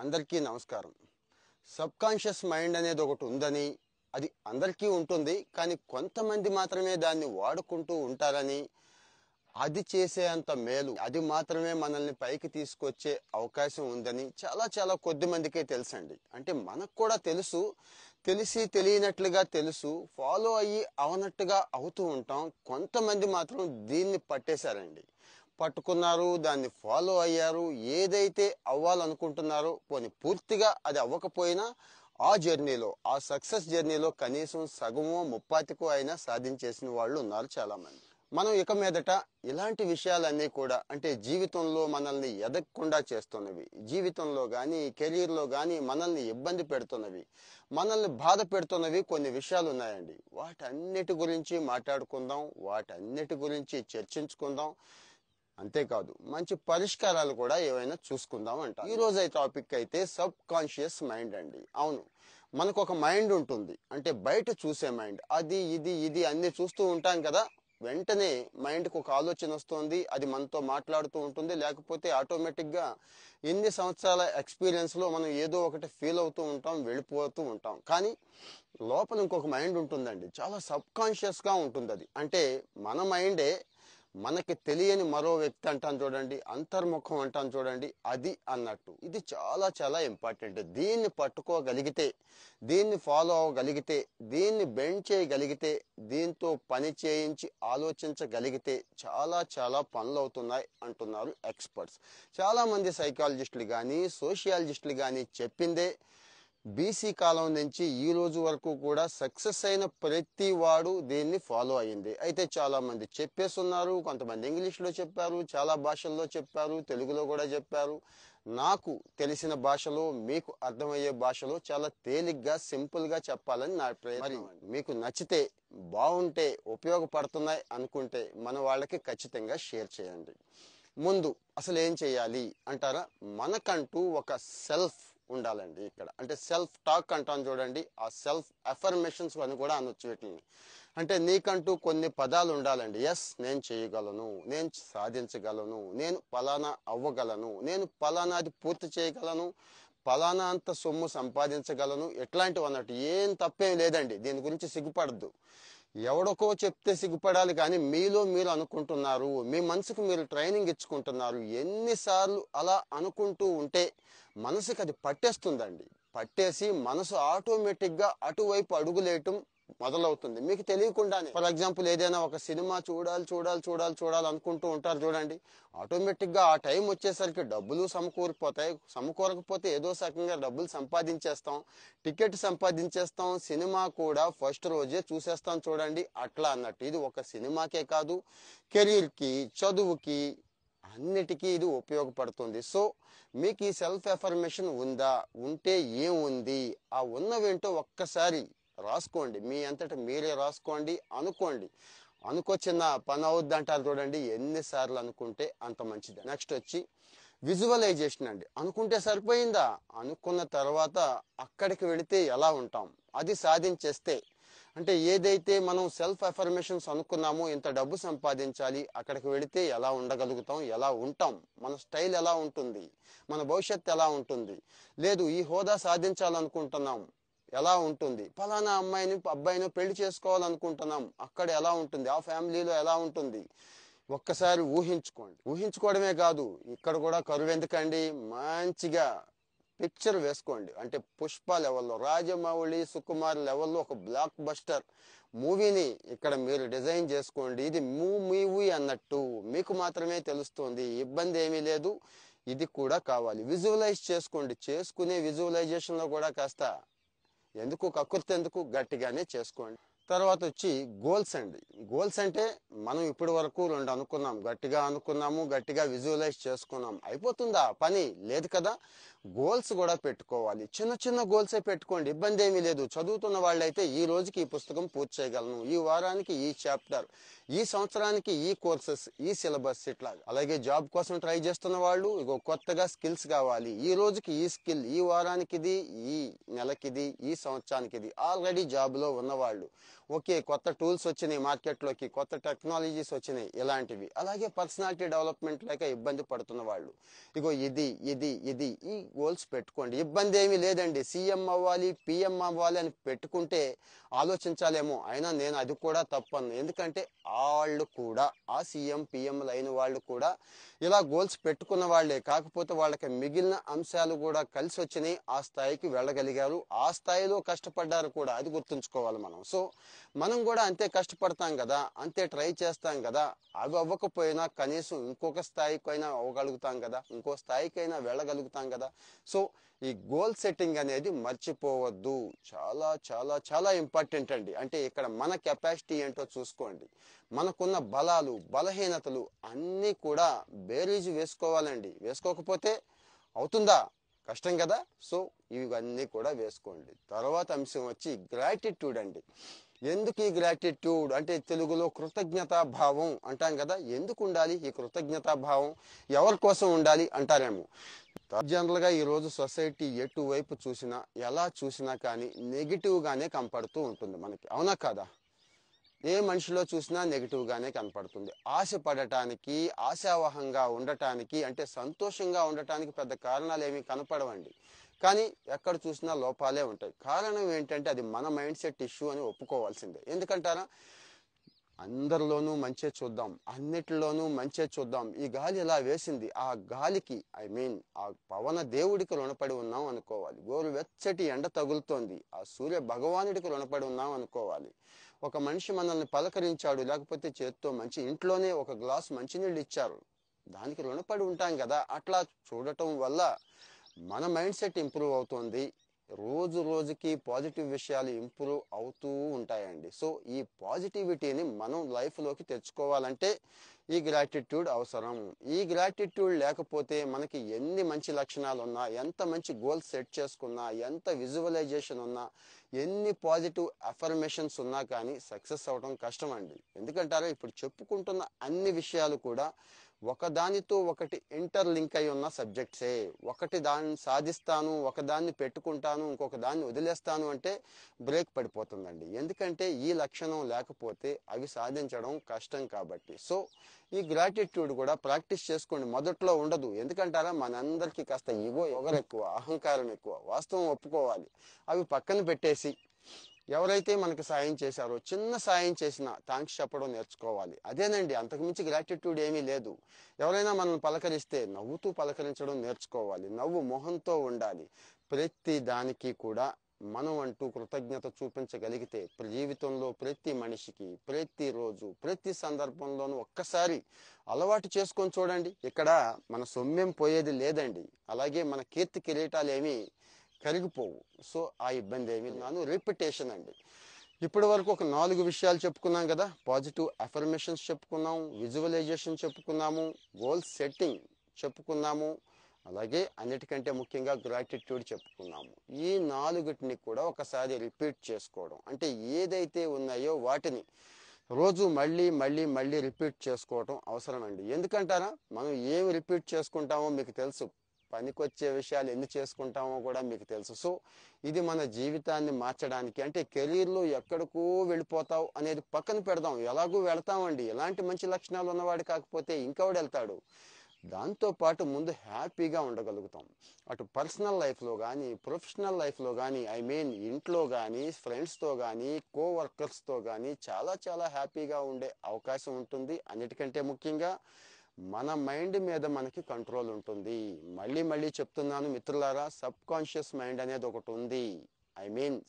అందరికీ నమస్కారం. Sub conscious mind అనేది ఒకటి ఉందని, అది అందరికీ ఉంటుంది, కానీ కొంతమంది మాత్రమే దాన్ని వాడుకుంటూ ఉంటారని, అది చేసే అంత మేలు అది మాత్రమే మనల్ని పైకి తీసుకొచ్చే అవకాశం ఉందని చాలా చాలా కొద్ది మందికే తెలుసండి. అంటే మనకు కూడా తెలుసు, తెలిసి తెలియనట్లుగా తెలుసు, ఫాలో అయ్యి అవనట్టుగా అవుతూ ఉంటాం. కొంతమంది మాత్రం దీన్ని పట్టేశారండి, పట్టుకున్నారు, దాన్ని ఫాలో అయ్యారు. ఏదైతే అవ్వాలనుకుంటున్నారో, పోనీ పూర్తిగా అది అవ్వకపోయినా ఆ జర్నీలో, ఆ సక్సెస్ జర్నీలో కనీసం సగమో ముప్పాతికో అయినా సాధించేసిన వాళ్ళు ఉన్నారు చాలా మంది. మనం ఇక మీదట ఇలాంటి విషయాలన్నీ కూడా, అంటే జీవితంలో మనల్ని ఎదగకుండా చేస్తున్నవి, జీవితంలో కానీ కెరీర్లో కానీ మనల్ని ఇబ్బంది పెడుతున్నవి, మనల్ని బాధ పెడుతున్నవి కొన్ని విషయాలు ఉన్నాయండి. వాటన్నిటి గురించి మాట్లాడుకుందాం, వాటన్నిటి గురించి చర్చించుకుందాం. అంతేకాదు మంచి పరిష్కారాలు కూడా ఏవైనా చూసుకుందాం అంట. ఈ రోజు టాపిక్ అయితే సబ్ కాన్షియస్ మైండ్ అండి. అవును, మనకు ఒక మైండ్ ఉంటుంది, అంటే బయట చూసే మైండ్. అది ఇది అన్ని చూస్తూ ఉంటాం కదా, వెంటనే మైండ్కి ఒక ఆలోచన వస్తుంది, అది మనతో మాట్లాడుతూ ఉంటుంది. లేకపోతే ఆటోమేటిక్గా ఎన్ని సంవత్సరాల ఎక్స్పీరియన్స్లో మనం ఏదో ఒకటి ఫీల్ అవుతూ ఉంటాం, వెళ్ళిపోతూ ఉంటాం. కానీ లోపల ఇంకొక మైండ్ ఉంటుందండి, చాలా సబ్ కాన్షియస్గా ఉంటుంది. అది అంటే మన మైండే మనకి తెలియని మరో వ్యక్తి అంటాను చూడండి, అంతర్ముఖం అంటాను చూడండి, అది అన్నట్టు. ఇది చాలా చాలా ఇంపార్టెంట్. దీన్ని పట్టుకోగలిగితే, దీన్ని ఫాలో అవ్వగలిగితే, దీన్ని బెండ్ చేయగలిగితే, దీంతో పని చేయించి ఆలోచించగలిగితే చాలా చాలా పనులు అవుతున్నాయి అంటున్నారు ఎక్స్పర్ట్స్. చాలా మంది సైకాలజిస్టులు కానీ సోషియాలజిస్టులు కానీ చెప్పిందే. బీసీ కాలం నుంచి ఈ రోజు వరకు కూడా సక్సెస్ అయిన ప్రతి వాడు దీన్ని ఫాలో అయ్యింది. అయితే చాలా మంది చెప్పేస్తున్నారు, కొంతమంది ఇంగ్లీష్లో చెప్పారు, చాలా భాషల్లో చెప్పారు, తెలుగులో కూడా చెప్పారు. నాకు తెలిసిన భాషలో, మీకు అర్థమయ్యే భాషలో చాలా తేలిగ్గా సింపుల్గా చెప్పాలని నా ప్రయత్నం. మీకు నచ్చితే, బాగుంటే, ఉపయోగపడుతున్నాయి అనుకుంటే మన వాళ్ళకి ఖచ్చితంగా షేర్ చేయండి. ముందు అసలు ఏం చేయాలి అంటారా? మనకంటూ ఒక సెల్ఫ్ ఉండాలండి. ఇక్కడ అంటే సెల్ఫ్ టాక్ అంటాను చూడండి, ఆ సెల్ఫ్ అఫర్మేషన్స్ అని కూడా అనొచ్చు వీటిని. అంటే నీకంటూ కొన్ని పదాలు ఉండాలండి. ఎస్, నేను చేయగలను, నేను సాధించగలను, నేను పలానా అవ్వగలను, నేను పలానాది పూర్తి చేయగలను, పలానా అంత సొమ్ము సంపాదించగలను, ఎట్లాంటివి అన్నట్టు. ఏం తప్పేం లేదండి, దీని గురించి సిగ్గుపడద్దు. ఎవడకో చెప్తే సిగ్గుపడాలి, కానీ మీలో మీరు అనుకుంటున్నారు, మీ మనసుకు మీరు ట్రైనింగ్ ఇచ్చుకుంటున్నారు. ఎన్నిసార్లు అలా అనుకుంటూ ఉంటే మనసుకి అది పట్టేస్తుందండి. పట్టేసి మనసు ఆటోమేటిక్గా అటువైపు అడుగులేయటం మొదలవుతుంది మీకు తెలియకుండానే. ఫర్ ఎగ్జాంపుల్, ఏదైనా ఒక సినిమా చూడాలి అనుకుంటూ ఉంటారు చూడండి, ఆటోమేటిక్గా ఆ టైం వచ్చేసరికి డబ్బులు సమకూరిపోతాయి. సమకూరకపోతే ఏదో సకంగా డబ్బులు సంపాదించేస్తాం, టికెట్ సంపాదించేస్తాం, సినిమా కూడా ఫస్ట్ రోజే చూసేస్తాం చూడండి, అట్లా అన్నట్టు. ఇది ఒక సినిమాకే కాదు, కెరీర్కి, చదువుకి, అన్నిటికీ ఇది ఉపయోగపడుతుంది. సో మీకు ఈ సెల్ఫ్ ఎఫర్మేషన్ ఉందా? ఉంటే ఏముంది? ఆ ఉన్నవేంటో ఒక్కసారి రాసుకోండి, మీ అంతటా మీరే రాసుకోండి, అనుకోండి. అనుకొచ్చిన పని అవుద్ది అంటారు చూడండి, ఎన్నిసార్లు అనుకుంటే అంత మంచిది. నెక్స్ట్ వచ్చి విజువలైజేషన్ అండి. అనుకుంటే సరిపోయిందా? అనుకున్న తర్వాత అక్కడికి వెళితే ఎలా ఉంటాం, అది సాధించేస్తే. అంటే ఏదైతే మనం సెల్ఫ్ అఫర్మేషన్స్ అనుకున్నామో, ఇంత డబ్బు సంపాదించాలి, అక్కడికి వెళితే ఎలా ఉండగలుగుతాం, ఎలా ఉంటాం, మన స్టైల్ ఎలా ఉంటుంది, మన భవిష్యత్తు ఎలా ఉంటుంది. లేదు, ఈ హోదా సాధించాలనుకుంటున్నాం, ఎలా ఉంటుంది, ఫలానా అమ్మాయిని అబ్బాయిని పెళ్లి చేసుకోవాలనుకుంటున్నాం, అక్కడ ఎలా ఉంటుంది, ఆ ఫ్యామిలీలో ఎలా ఉంటుంది, ఒక్కసారి ఊహించుకోండి. ఊహించుకోవడమే కాదు, ఇక్కడ కూడా కరువు ఎందుకండి, మంచిగా పిక్చర్ వేసుకోండి. అంటే పుష్ప లెవెల్లో, రాజమౌళి, సుకుమార్ లెవెల్లో ఒక బ్లాక్ బస్టర్ మూవీని ఇక్కడ మీరు డిజైన్ చేసుకోండి. ఇది మూవీ అన్నట్టు మీకు మాత్రమే తెలుస్తుంది, ఇబ్బంది ఏమీ లేదు. ఇది కూడా కావాలి, విజువలైజ్ చేసుకోండి. చేసుకునే విజువలైజేషన్లో కూడా కాస్త ఎందుకు కక్కుర్తి ఎందుకు, గట్టిగానే చేసుకోండి. తర్వాత వచ్చి గోల్స్ అండి. గోల్స్ అంటే మనం ఇప్పటి వరకు రెండు అనుకున్నాం, గట్టిగా అనుకున్నాము, గట్టిగా విజువలైజ్ చేసుకున్నాం, అయిపోతుందా పని? లేదు కదా. గోల్స్ కూడా పెట్టుకోవాలి. చిన్న చిన్న గోల్సే పెట్టుకోండి, ఇబ్బంది ఏమీ లేదు. చదువుతున్న వాళ్ళైతే ఈ రోజుకి ఈ పుస్తకం పూర్తి చేయగలను, ఈ వారానికి ఈ చాప్టర్, ఈ సంవత్సరానికి ఈ కోర్సెస్, ఈ సిలబస్, ఇట్లా. అలాగే జాబ్ కోసం ట్రై చేస్తున్న వాళ్ళు, ఇగో కొత్తగా స్కిల్స్ కావాలి, ఈ రోజుకి ఈ స్కిల్, ఈ వారానికి ఇది, ఈ నెలకిది, ఈ సంవత్సరానికి ఇది. ఆల్రెడీ జాబ్లో ఉన్నవాళ్ళు ఓకే, కొత్త టూల్స్ వచ్చినాయి మార్కెట్లోకి, కొత్త టెక్నాలజీస్ వచ్చినాయి, ఇలాంటివి. అలాగే పర్సనాలిటీ డెవలప్మెంట్ లేక ఇబ్బంది పడుతున్న వాళ్ళు, ఇగో ఇది ఈ గోల్స్ పెట్టుకోండి. ఇబ్బంది ఏమీ లేదండి. సీఎం అవ్వాలి, పిఎం అవ్వాలి అని పెట్టుకుంటే ఆలోచించాలేమో, అయినా నేను అది కూడా తప్పను. ఎందుకంటే వాళ్ళు కూడా ఆ సీఎం పిఎంలు అయిన వాళ్ళు కూడా ఇలా గోల్స్ పెట్టుకున్న వాళ్ళే. కాకపోతే వాళ్ళకి మిగిలిన అంశాలు కూడా కలిసి వచ్చినాయి, ఆ స్థాయికి వెళ్ళగలిగారు, ఆ స్థాయిలో కష్టపడ్డారు కూడా. అది గుర్తుంచుకోవాలి మనం. సో మనం కూడా అంతే కష్టపడతాం కదా, అంతే ట్రై చేస్తాం కదా. అవి అవ్వకపోయినా కనీసం ఇంకొక స్థాయికైనా అవ్వగలుగుతాం కదా, ఇంకో స్థాయికైనా వెళ్ళగలుగుతాం కదా. సో ఈ గోల్ సెట్టింగ్ అనేది మర్చిపోవద్దు. చాలా చాలా చాలా ఇంపార్టెంట్ అండి. అంటే ఇక్కడ మన కెపాసిటీ ఏంటో చూసుకోండి, మనకున్న బలాలు బలహీనతలు అన్నీ కూడా బేరీజు వేసుకోవాలండి. వేసుకోకపోతే అవుతుందా, కష్టం కదా. సో ఇవన్నీ కూడా వేసుకోండి. తర్వాత అంశం వచ్చి గ్రాటిట్యూడ్ అండి. ఎందుకు ఈ గ్రాటిట్యూడ్ అంటే తెలుగులో కృతజ్ఞతా భావం అంటాం కదా. ఎందుకు ఉండాలి ఈ కృతజ్ఞతా భావం, ఎవరి కోసం ఉండాలి అంటారేమో. జనరల్గా ఈరోజు సొసైటీ ఎటువైపు చూసినా ఎలా చూసినా కానీ నెగిటివ్గానే కనపడుతూ ఉంటుంది మనకి, అవునా కాదా. ఏ మనిషిలో చూసినా నెగిటివ్గానే కనపడుతుంది. ఆశపడటానికి, ఆశావహంగా ఉండటానికి, అంటే సంతోషంగా ఉండటానికి పెద్ద కారణాలు ఏమీ కనపడవండి. కానీ ఎక్కడ చూసినా లోపాలే ఉంటాయి. కారణం ఏంటంటే అది మన మైండ్ సెట్ ఇష్యూ అని ఒప్పుకోవాల్సిందే. ఎందుకంటారా, అందరిలోనూ మంచే చూద్దాం, అన్నిటిలోనూ మంచే చూద్దాం. ఈ గాలి ఇలా వేసింది, ఆ గాలికి ఆ పవన దేవుడికి రుణపడి ఉన్నాం అనుకోవాలి. గోరువెచ్చటి ఎండ తగులుతోంది, ఆ సూర్య భగవానుడికి రుణపడి ఉన్నాం అనుకోవాలి. ఒక మనిషి మనల్ని పలకరించాడు, లేకపోతే చేత్తో మంచి ఇంట్లోనే ఒక గ్లాస్ మంచినీళ్ళు ఇచ్చారు, దానికి రుణపడి ఉంటాం కదా. అట్లా చూడటం వల్ల మన మైండ్ సెట్ ఇంప్రూవ్ అవుతుంది. రోజు రోజుకి పాజిటివ్ విషయాలు ఇంప్రూవ్ అవుతూ ఉంటాయండి. సో ఈ పాజిటివిటీని మనం లైఫ్లోకి తెచ్చుకోవాలంటే ఈ గ్రాటిట్యూడ్ అవసరం. ఈ గ్రాటిట్యూడ్ లేకపోతే మనకి ఎన్ని మంచి లక్షణాలు ఉన్నా, ఎంత మంచి గోల్స్ సెట్ చేసుకున్నా, ఎంత విజువలైజేషన్ ఉన్నా, ఎన్ని పాజిటివ్ అఫర్మేషన్స్ ఉన్నా కానీ సక్సెస్ అవడం కష్టం అండి. ఎందుకంటారా, ఇప్పుడు చెప్పుకుంటున్న అన్ని విషయాలు కూడా ఒకదానితో ఒకటి ఇంటర్లింక్ అయి ఉన్న సబ్జెక్ట్సే. ఒకటి దాన్ని సాధిస్తాను, ఒకదాన్ని పెట్టుకుంటాను, ఇంకొక దాన్ని వదిలేస్తాను అంటే బ్రేక్ పడిపోతుందండి. ఎందుకంటే ఈ లక్షణం లేకపోతే అవి సాధించడం కష్టం కాబట్టి. సో ఈ గ్రాటిట్యూడ్ కూడా ప్రాక్టీస్ చేసుకోండి. మొదట్లో ఉండదు. ఎందుకంటారా, మనందరికీ కాస్త ఈగో ఎక్కువ, అహంకారం ఎక్కువ. వాస్తవం ఒప్పుకోవాలి. అవి పక్కన పెట్టేసి ఎవరైతే మనకు సాయం చేశారో, చిన్న సాయం చేసినా థ్యాంక్స్ చెప్పడం నేర్చుకోవాలి. అదేనండి, అంతకుమించి గ్రాటిట్యూడ్ ఏమీ లేదు. ఎవరైనా మనల్ని పలకరిస్తే నవ్వుతూ పలకరించడం నేర్చుకోవాలి. నవ్వు మొహంతో ఉండాలి. ప్రతి దానికి కూడా మనం అంటూ కృతజ్ఞత చూపించగలిగితే జీవితంలో ప్రతి మనిషికి ప్రతిరోజు ప్రతి సందర్భంలోనూ ఒక్కసారి అలవాటు చేసుకొని చూడండి. ఇక్కడ మన సొమ్మేం పోయేది లేదండి. అలాగే మన కీర్తి కిరీటాలు ఏమీ కరిగిపోవు. సో ఆ ఇబ్బంది ఏమీ రిపిటేషన్ అండి. ఇప్పటి వరకు ఒక 4 విషయాలు చెప్పుకున్నాం కదా. పాజిటివ్ అఫర్మేషన్స్ చెప్పుకున్నాము, విజువలైజేషన్ చెప్పుకున్నాము, గోల్ సెట్టింగ్ చెప్పుకున్నాము, అలాగే అన్నిటికంటే ముఖ్యంగా గ్రాటిట్యూడ్ చెప్పుకున్నాము. ఈ 4టిని కూడా ఒకసారి రిపీట్ చేసుకోవడం, అంటే ఏదైతే ఉన్నాయో వాటిని రోజు మళ్ళీ మళ్ళీ మళ్ళీ రిపీట్ చేసుకోవడం అవసరం అండి. ఎందుకంటారా, మనం ఏమి రిపీట్ చేసుకుంటామో మీకు తెలుసు, పనికొచ్చే విషయాలు ఎన్ని చేసుకుంటామో కూడా మీకు తెలుసు. సో ఇది మన జీవితాన్ని మార్చడానికి, అంటే కెరీర్లో ఎక్కడికో వెళ్ళిపోతావు అనేది పక్కన పెడదాం. ఎలాగూ వెళ్తామండి. ఎలాంటి మంచి లక్షణాలు ఉన్నవాడు కాకపోతే ఇంకెవడు వెళ్తాడు. దాంతోపాటు ముందు హ్యాపీగా ఉండగలుగుతాం. అటు పర్సనల్ లైఫ్లో కానీ, ప్రొఫెషనల్ లైఫ్లో కానీ, ఇంట్లో కానీ, ఫ్రెండ్స్తో కానీ, కోవర్కర్స్తో కానీ చాలా చాలా హ్యాపీగా ఉండే అవకాశం ఉంటుంది. అన్నిటికంటే ముఖ్యంగా మన మైండ్ మీద మనకి కంట్రోల్ ఉంటుంది. మళ్ళీ మళ్ళీ చెప్తున్నాను మిత్రులారా, సబ్ కాన్షియస్ మైండ్ అనేది ఒకటి ఉంది.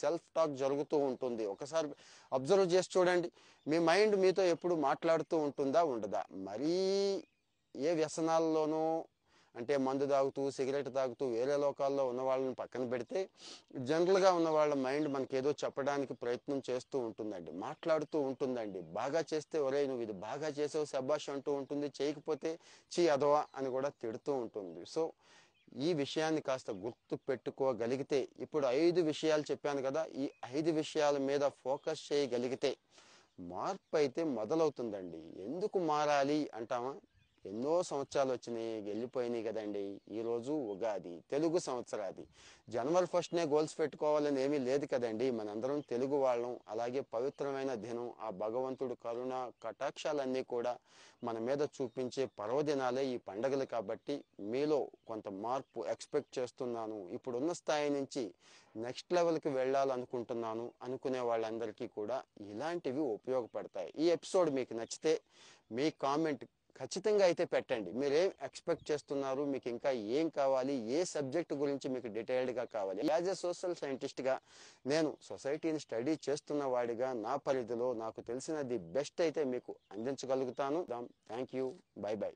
సెల్ఫ్ టాక్ జరుగుతూ ఉంటుంది. ఒకసారి అబ్జర్వ్ చేసి చూడండి. మీ మైండ్ మీతో ఎప్పుడు మాట్లాడుతూ ఉంటుందా, ఉండదా? మరీ ఏ వ్యసనాల్లోనూ, అంటే మందు తాగుతూ, సిగరెట్ తాగుతూ వేరే లోకాల్లో ఉన్న వాళ్ళని పక్కన పెడితే, జనరల్గా ఉన్న వాళ్ళ మైండ్ మనకి ఏదో చెప్పడానికి ప్రయత్నం చేస్తూ ఉంటుందండి, మాట్లాడుతూ ఉంటుందండి. బాగా చేస్తే ఒరే నువ్వు ఇది బాగా చేసావు శబాష్ అంటూ ఉంటుంది, చేయకపోతే చీ అదవా అని కూడా తిడుతూ ఉంటుంది. సో ఈ విషయాన్ని కాస్త గుర్తు పెట్టుకోగలిగితే, ఇప్పుడు 5 విషయాలు చెప్పాను కదా, ఈ 5 విషయాల మీద ఫోకస్ చేయగలిగితే మార్పు అయితే మొదలవుతుందండి. ఎందుకు మారాలి అంటామా, ఎన్నో సంవత్సరాలు వచ్చినాయి వెళ్ళిపోయినాయి కదండి. ఈరోజు ఉగాది, తెలుగు సంవత్సరాది. జనవరి 1నే గోల్స్ పెట్టుకోవాలని ఏమీ లేదు కదండి. మనందరం తెలుగు వాళ్ళం. అలాగే పవిత్రమైన దినం, ఆ భగవంతుడు కరుణ కటాక్షాలన్నీ కూడా మన మీద చూపించే పర్వదినాలే ఈ పండగలు. కాబట్టి మీలో కొంత మార్పు ఎక్స్పెక్ట్ చేస్తున్నాను. ఇప్పుడున్న స్థాయి నుంచి నెక్స్ట్ లెవెల్కి వెళ్ళాలనుకుంటున్నాను అనుకునే వాళ్ళందరికీ కూడా ఇలాంటివి ఉపయోగపడతాయి. ఈ ఎపిసోడ్ మీకు నచ్చితే మీ కామెంట్ ఖచ్చితంగా అయితే పెట్టండి. మీరు ఏం ఎక్స్పెక్ట్ చేస్తున్నారు, మీకు ఇంకా ఏం కావాలి, ఏ సబ్జెక్ట్ గురించి మీకు డీటెయిల్డ్గా కావాలి. యాజ్ ఎ సోషల్ సైంటిస్ట్గా నేను సొసైటీని స్టడీ చేస్తున్న వాడిగా నా పరిధిలో నాకు తెలిసినది బెస్ట్ అయితే మీకు అందించగలుగుతాను. Thank you. Bye by.